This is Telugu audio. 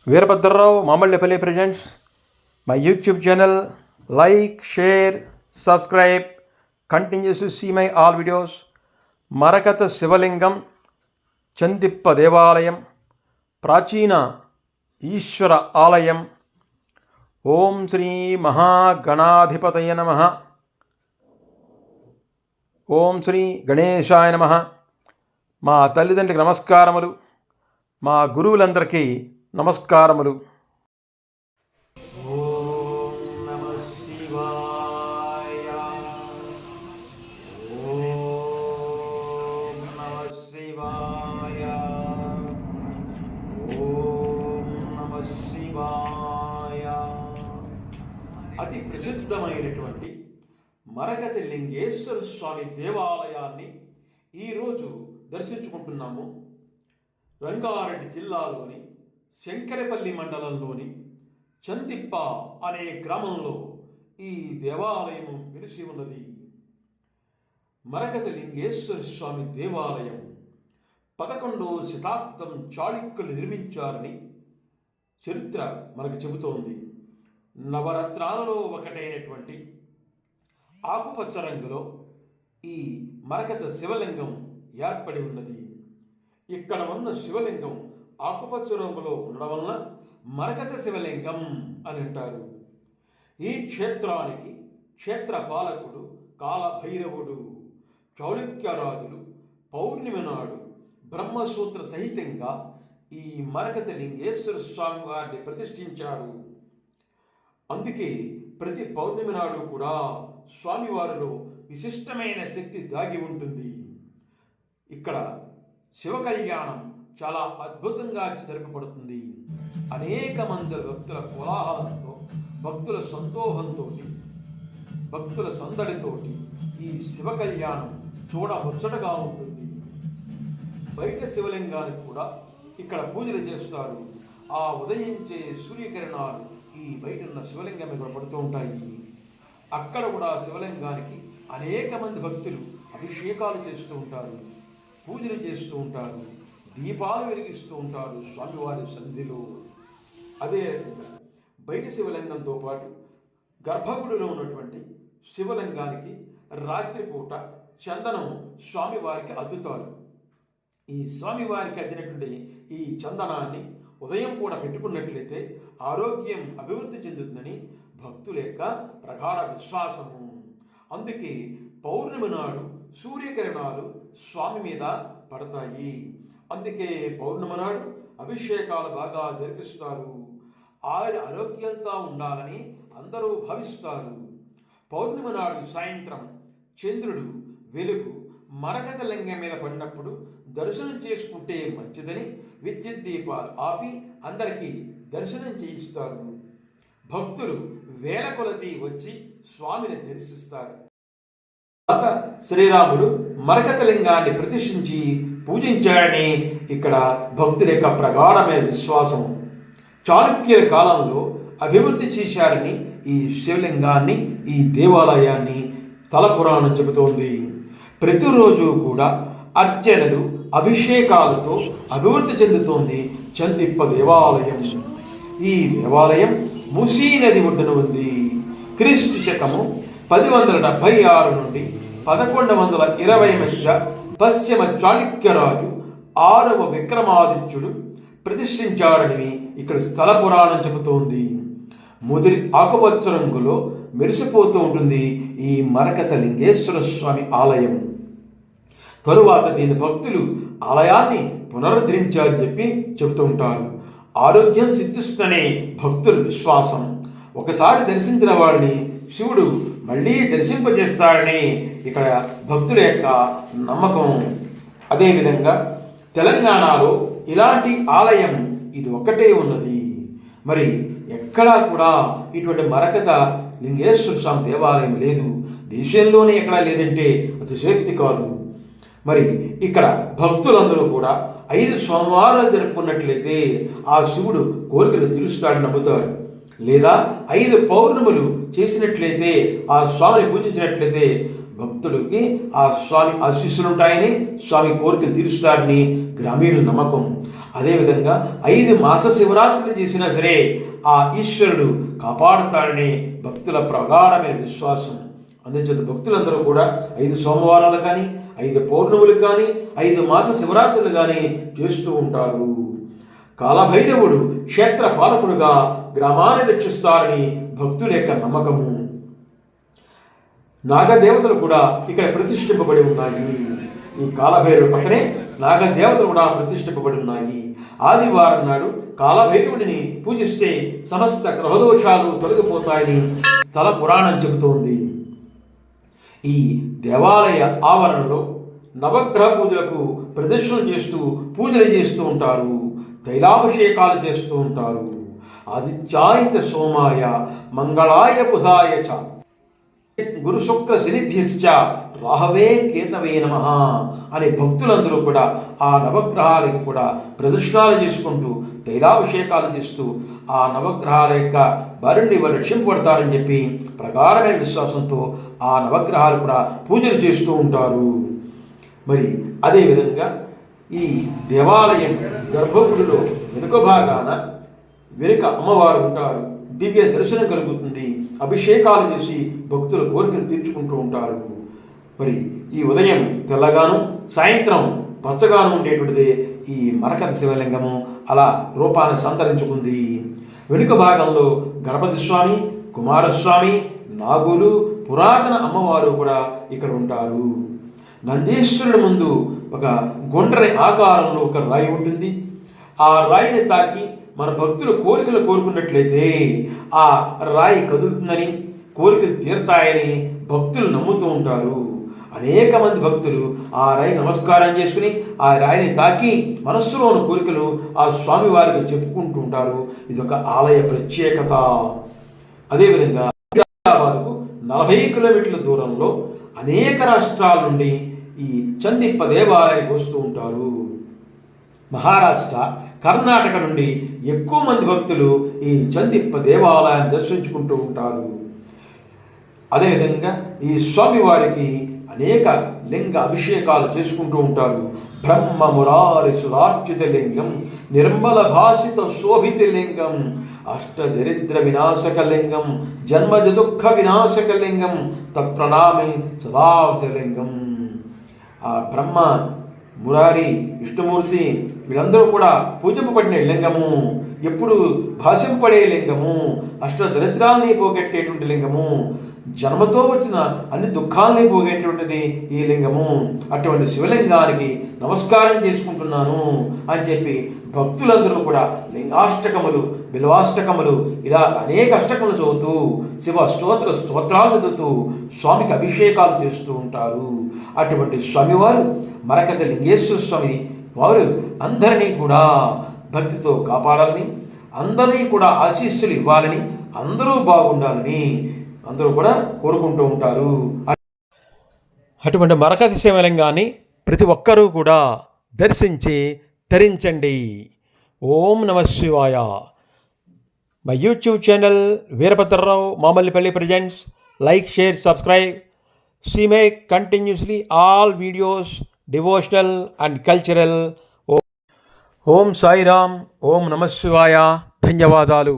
Veerabhadrarao మామళ్ళపల్లి presents my YouTube channel. Like, share, subscribe, continue to see my all videos. మరకత శివలింగం, చందిప్ప దేవాలయం, ప్రాచీన ఈశ్వర ఆలయం. ఓం శ్రీ మహాగణాధిపతయ నమః. ఓం శ్రీ గణేశాయ నమః. మా తల్లిదండ్రులకు నమస్కారములు, మా గురువులందరికీ నమస్కారములు. ఓం నమః శివాయ. ఓం నమః శివాయ. ఓం నమః శివాయ. అతి ప్రసిద్ధమైనటువంటి మరకత లింగేశ్వర స్వామి దేవాలయాన్ని ఈరోజు దర్శించుకుంటున్నాము. రంగారెడ్డి జిల్లాలోని శంకరపల్లి మండలంలోని చందిప్ప అనే గ్రామంలో ఈ దేవాలయం వెలిసి ఉన్నది. మరకత లింగేశ్వర స్వామి దేవాలయం 11వ శతాబ్దం చాళుక్యులు నిర్మించారని చరిత్ర మనకు చెబుతోంది. నవరత్నాలలో ఒకటైనటువంటి ఆకుపచ్చ రంగులో ఈ మరకత శివలింగం ఏర్పడి ఉన్నది. ఇక్కడ ఉన్న శివలింగం ఆకుపచ్చ రంగులో ఉండడం వలన మరకత శివలింగం అని అంటారు. ఈ క్షేత్రానికి క్షేత్ర పాలకుడు కాలభైరవుడు. చాళుక్యరాజులు పౌర్ణమి నాడు బ్రహ్మసూత్ర సహితంగా ఈ మరకత లింగేశ్వర స్వామి వారిని ప్రతిష్ఠించారు. అందుకే ప్రతి పౌర్ణమి నాడు కూడా స్వామివారిలో విశిష్టమైన శక్తి దాగి ఉంటుంది. ఇక్కడ శివ కళ్యాణం చాలా అద్భుతంగా జరపబడుతుంది. అనేక మంది భక్తుల కోలాహలంతో, భక్తుల సంతోషంతో, భక్తుల సందడితోటి ఈ శివ కళ్యాణం చూడముచ్చటగా ఉంటుంది. బయట శివలింగానికి కూడా ఇక్కడ పూజలు చేస్తారు. ఆ ఉదయించే సూర్యకిరణాలు ఈ బయట ఉన్న శివలింగం మీద పడుతూ ఉంటాయి. అక్కడ కూడా శివలింగానికి అనేక మంది భక్తులు అభిషేకాలు చేస్తూ ఉంటారు, పూజలు చేస్తూ ఉంటారు, దీపాలు వెలిగిస్తూ ఉంటారు స్వామివారి సన్నిధిలో. అదే బయట శివలింగంతో పాటు గర్భగుడిలో ఉన్నటువంటి శివలింగానికి రాత్రిపూట చందనం స్వామివారికి అద్దుతారు. ఈ స్వామివారికి అద్దినటువంటి ఈ చందనాన్ని ఉదయం పూట పెట్టుకున్నట్లయితే ఆరోగ్యం అభివృద్ధి చెందుతుందని భక్తుల యొక్క ప్రగాఢ విశ్వాసము. అందుకే పౌర్ణమి నాడు సూర్యకిరణాలు స్వామి మీద పడతాయి. అందుకే పౌర్ణమి నాడు అభిషేకాలు బాగా జరిపిస్తారు. ఆయన ఆరోగ్యంగా ఉండాలని అందరూ భావిస్తారు. పౌర్ణమి నాడు సాయంత్రం చంద్రుడు వెలుగు మరకత లింగం మీద పడినప్పుడు దర్శనం చేసుకుంటే మంచిదని విద్యుత్ దీపాలు ఆపి అందరికీ దర్శనం చేయిస్తారు. భక్తులు వేల కొలది వచ్చి స్వామిని దర్శిస్తారు. శ్రీరాముడు మరకత లింగాన్ని ప్రతిష్ఠించి పూజించాడని ఇక్కడ భక్తుల యొక్క ప్రగాఢమైన విశ్వాసం. చాళుక్యుల కాలంలో అభివృద్ధి చేశారని ఈ శివలింగాన్ని, ఈ దేవాలయాన్ని స్థల పురాణం చెబుతోంది. ప్రతిరోజు కూడా అర్చనలు, అభిషేకాలతో అభివృద్ధి చెందుతోంది చందిప్ప దేవాలయం. ఈ దేవాలయం మూసీ నది ఒడ్డున ఉంది. క్రీస్తు శకము 1076 నుండి 1120 మధ్య పశ్చిమ చాళుక్యరాజు 6వ విక్రమాదిత్యుడు ప్రతిష్ఠించాడని ఇక్కడ స్థల పురాణం చెబుతోంది. ముదిరి ఆకుపచ్చ రంగులో మెరిసిపోతూ ఉంటుంది ఈ మరకత లింగేశ్వర స్వామి ఆలయం. తరువాత దీని భక్తులు ఆలయాన్ని పునరుద్ధరించారని చెప్పి చెబుతూ ఉంటారు. ఆరోగ్యం సిద్ధిస్తుందనే భక్తుల విశ్వాసం. ఒకసారి దర్శించిన వాడిని శివుడు మళ్ళీ దర్శింపజేస్తాడని ఇక్కడ భక్తుల యొక్క నమ్మకం. అదేవిధంగా తెలంగాణలో ఇలాంటి ఆలయం ఇది ఒక్కటే ఉన్నది. మరి ఎక్కడా కూడా ఇటువంటి మరకత లింగేశ్వర స్వామి దేవాలయం లేదు. దేశంలోనే ఎక్కడా లేదంటే అతిశయోక్తి కాదు. మరి ఇక్కడ భక్తులందరూ కూడా 5 సోమవారాలు జరుపుకున్నట్లయితే ఆ శివుడు కోరికలు తీరుస్తాడని నమ్ముతారు. లేదా 5 పౌర్ణములు చేసినట్లయితే ఆ స్వామిని పూజించినట్లయితే భక్తుడికి ఆ స్వామి ఆశీస్సులుంటాయని, స్వామి కోరిక తీరుస్తాడని గ్రామీణ నమ్మకం. అదేవిధంగా 5 మాస శివరాత్రులు చేసినా సరే ఆ ఈశ్వరుడు కాపాడుతాడని భక్తుల ప్రగాఢమైన విశ్వాసం. అందుచేత భక్తులందరూ కూడా 5 సోమవారాలు కానీ 5 పౌర్ణములు కానీ 5 మాస శివరాత్రులు కానీ చేస్తూ ఉంటారు. కాలభైరవుడు క్షేత్ర పాలకుడుగా గ్రామాన్ని రక్షిస్తారని భక్తుల యొక్క నమ్మకము. నాగదేవతలు కూడా ఇక్కడ ప్రతిష్ఠింపబడి ఉన్నాయి. ఈ కాలభైరవుడి పక్కనే నాగదేవతలు కూడా ప్రతిష్ఠింపబడి ఉన్నాయి. ఆదివారం నాడు కాలభైరవుడిని పూజిస్తే సమస్త గ్రహదోషాలు తొలగిపోతాయని స్థల పురాణం చెబుతోంది. ఈ దేవాలయ ఆవరణలో నవగ్రహ పూజలకు ప్రదర్శనలు చేస్తూ పూజలు చేస్తూ ఉంటారు. తైలాభిషేకాలు చేస్తూ ఉంటారు. ఆదిత్యాయ సోమాయ మంగళాయ బుధాయ చ గురు శుక్ర శనిభ్యశ్చ రాహవే కేతవే నమః అనే భక్తులందరూ కూడా ఆ నవగ్రహాలకి కూడా ప్రదక్షిణాలు చేసుకుంటూ తైలాభిషేకాలు చేస్తూ ఆ నవగ్రహాల యొక్క బారిని వారు రక్షింపబడతారని చెప్పి ప్రగాఢమైన విశ్వాసంతో ఆ నవగ్రహాలు కూడా పూజలు చేస్తూ ఉంటారు. మరి అదేవిధంగా ఈ దేవాలయం గర్భగుడిలో వెనుక భాగాన వెనుక అమ్మవారు ఉంటారు. దివ్య దర్శనం కలుగుతుంది. అభిషేకాలు చేసి భక్తుల కోరికలు తీర్చుకుంటూ ఉంటారు. మరి ఈ ఉదయం తెల్లగాను సాయంత్రం పచ్చగాను ఉండేటువంటిదే ఈ మరకత శివలింగము అలా రూపాన్ని సంతరించుకుంది. వెనుక భాగంలో గణపతి స్వామి, కుమారస్వామి, నాగులు, పురాతన అమ్మవారు కూడా ఇక్కడ ఉంటారు. నందీశ్వరుడి ముందు ఒక గుండ్రని ఆకారంలో ఒక రాయి ఉంటుంది. ఆ రాయిని తాకి మన భక్తులు కోరికలు కోరుకున్నట్లయితే ఆ రాయి కదులుతుందని, కోరికలు తీరుతాయని భక్తులు నమ్ముతూ ఉంటారు. అనేక మంది భక్తులు ఆ రాయి నమస్కారం చేసుకుని ఆ రాయిని తాకి మనస్సులోని కోరికలు ఆ స్వామివారికి చెప్పుకుంటూ ఉంటారు. ఇది ఒక ఆలయ ప్రత్యేకత. అదేవిధంగా హైదరాబాద్కు 40 కిలోమీటర్ల దూరంలో అనేక రాష్ట్రాల నుండి ఈ చందిప్ప దేవాలయానికి వస్తూ ఉంటారు. మహారాష్ట్ర, కర్ణాటక నుండి ఎక్కువ మంది భక్తులు ఈ చందిప్ప దేవాలయాన్ని దర్శించుకుంటూ ఉంటారు. అదేవిధంగా ఈ స్వామివారికి అనేక లింగ అభిషేకాలు చేసుకుంటూ ఉంటారు. బ్రహ్మ మురారి సురార్చిత లింగం, నిర్మల భాషిత శోభిత లింగం, అష్టదరిద్ర వినాశక లింగం, జన్మజ దుఃఖ వినాశక లింగం, తత్ప్రణామి సదాశలింగం. ఆ బ్రహ్మ, మురారి, విష్ణుమూర్తి వీళ్ళందరూ కూడా పూజింపబడిన లింగము, ఎప్పుడు భాషింపడే లింగము, అష్టదరిద్రాల్ని పోగొట్టేటువంటి లింగము, జన్మతో వచ్చిన అన్ని దుఃఖాలని పోగేటువంటిది ఈ లింగము. అటువంటి శివలింగానికి నమస్కారం చేసుకుంటున్నాను అని చెప్పి భక్తులందరూ కూడా లింగాష్టకములు, బిల్వాష్టకములు ఇలా అనేక అష్టకములు చదువుతూ శివ స్తోత్రాలు చదువుతూ స్వామికి అభిషేకాలు చేస్తూ ఉంటారు. అటువంటి స్వామివారు మరకత లింగేశ్వర స్వామి వారు అందరినీ కూడా భక్తితో కాపాడాలని, అందరినీ కూడా ఆశీస్సులు ఇవ్వాలని, అందరూ బాగుండాలని అందరూ కూడా కోరుకుంటూ ఉంటారు. అటువంటి మరకత శివలింగాన్ని ప్రతి ఒక్కరూ కూడా దర్శించి తరించండి. ఓం నమ శివాయ. My YouTube channel Veerabhadrarao Mamallipalli presents. Like, share, subscribe. See make continuously all videos devotional and cultural. Om Sai Ram, Om Namah Shivaya. ధన్యవాదాలు.